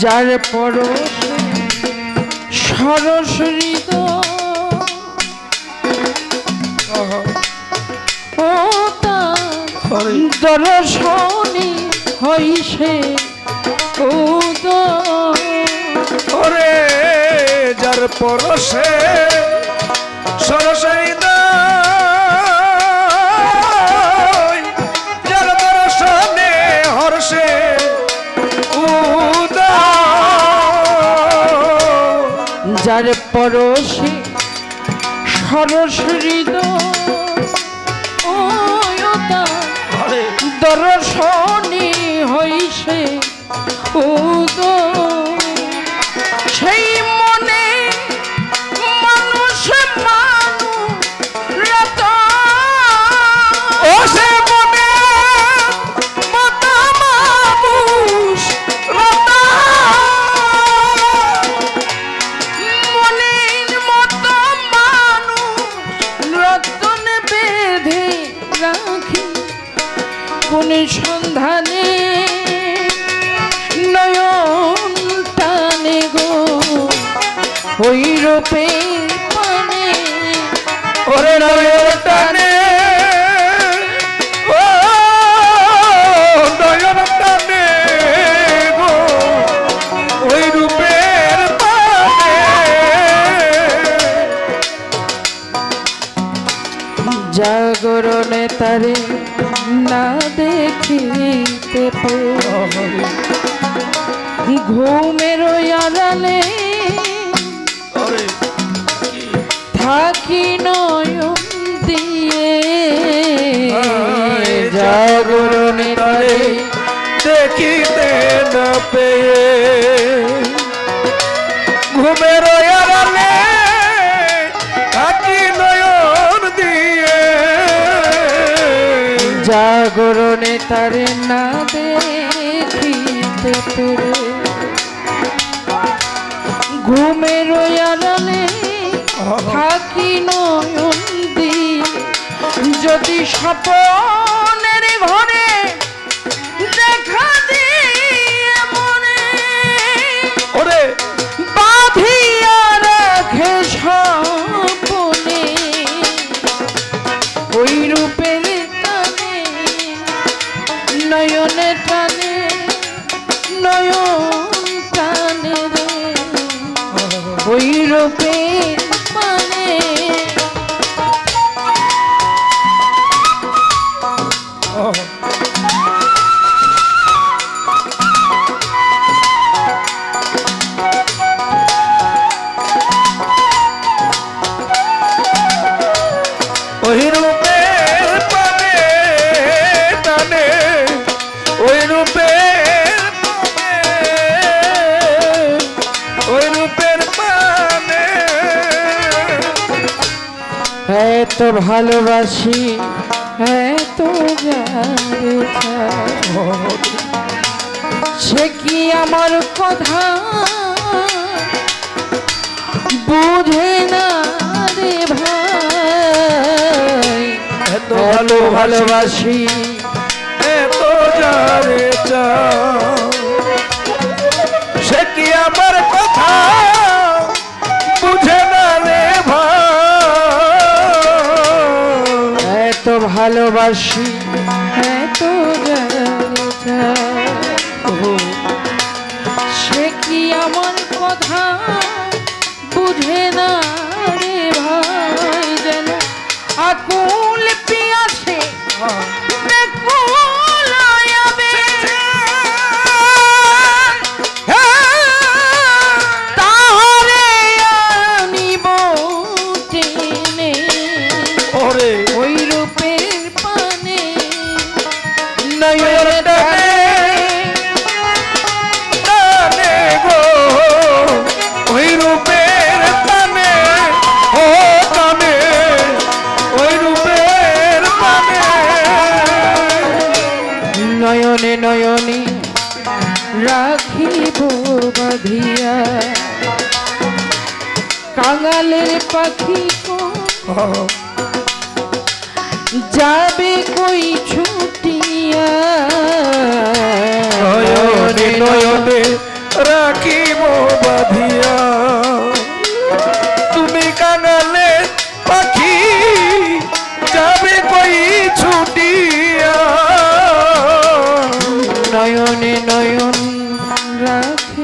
যার পরশে সরস ও তার দর্শনে হইছে ওরে যার পরশে সরস যার দর্শনে হর্ষে যার পরশে সরস দর্শনে হইছে সেই মনে মানুষ ও সে মনে মতো মানুষ মনের মতো মানুষ রতন বেঁধে রাখি কোন সন্ধানে নয়ন টানে গো ওই রূপে পানে ওরে নয়ন টানে ও নয়ন টানে গো ওই রূপের পানে জাগরণে তারে না দেখিতে ঘুমের আড়ালে থাকি নয়ন দিয়ে জাগরণে তারে দেখিতে না পেয়ে ঘুমের আড়ালে থাকি নয়ন দিয়ে জাগরণে তারে না দেখিতে পেরে ঘুমের আড়ালে থাকি নয়ন দিয়ে যদি স্বপ্নের ঘরে দেখা দিয়ে মনে ওরে বাঁধিয়া রাখে স্বপ্নে ওই রূপের টানে নয়নে টানে নয়ন টানে রে ওই রূপের মানে ওই রূপের পানে টানে ওই রূপের পানে ওই রূপের পানে এত ভালোবাসি এত জানে সে কি আমার কথা বুঝে না রে ভাই এত ভালোবাসি এত জানে সে কি আমার কথা বুঝে না রে ভাই এত ভালোবাসি এত সে কি আমার কথা বুঝে না রে ভাই যেন আকুল পিয়াসে নয়নে নয়নে রাখিব বাঁধিয়া কাঙালের পাখি যাবে কই ছুটিয়া নয়নে নয়নে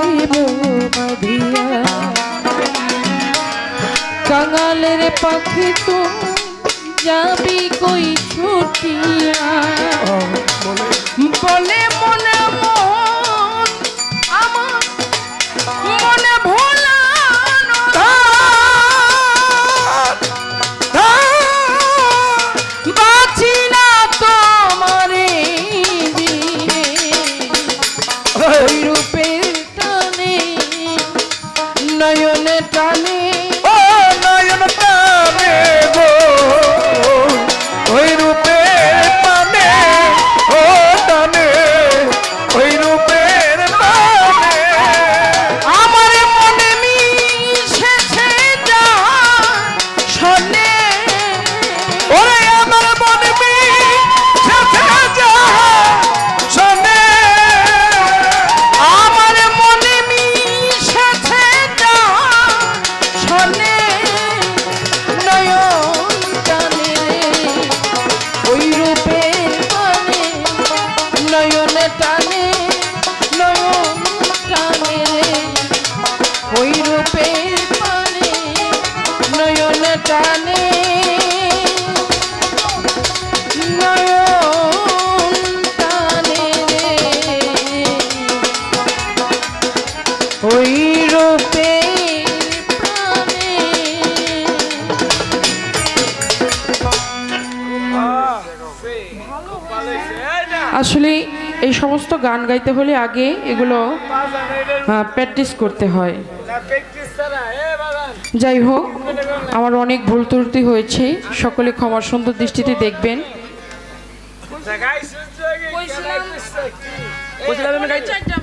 দেব বাঁধিয়া কাঙালের পাখি তো যাবি কই ছুটিয়া বলে মনে মন আমার মনে ভোলানো বাঁচি না তোমারে দিনে ওই রূপের টানে নয়নে টানে ও নয়ন টানে গো ওই রূপের টানে ও টানে ওই রূপের টানে আমার মনে মিশেছে যা শোনে ওরে আমার মনে মিশেছে যা শোনে আমার মনে মিশেছে যা শোনে নয়ন টানে ওই রূপের টানে নয়নে টানে নয়ন টানে ওই রূপের টানে নয়নে টানে নয়ন টানে ওই রূপের প্রাণে আসলে এই সমস্ত গান গাইতে হলে আগে এগুলো প্র্যাকটিস করতে হয়। যাই হোক, আমার অনেক ভুল ত্রুটি হয়েছে, সকলে ক্ষমার সুন্দর দৃষ্টিতে দেখবেন। কইছিলাম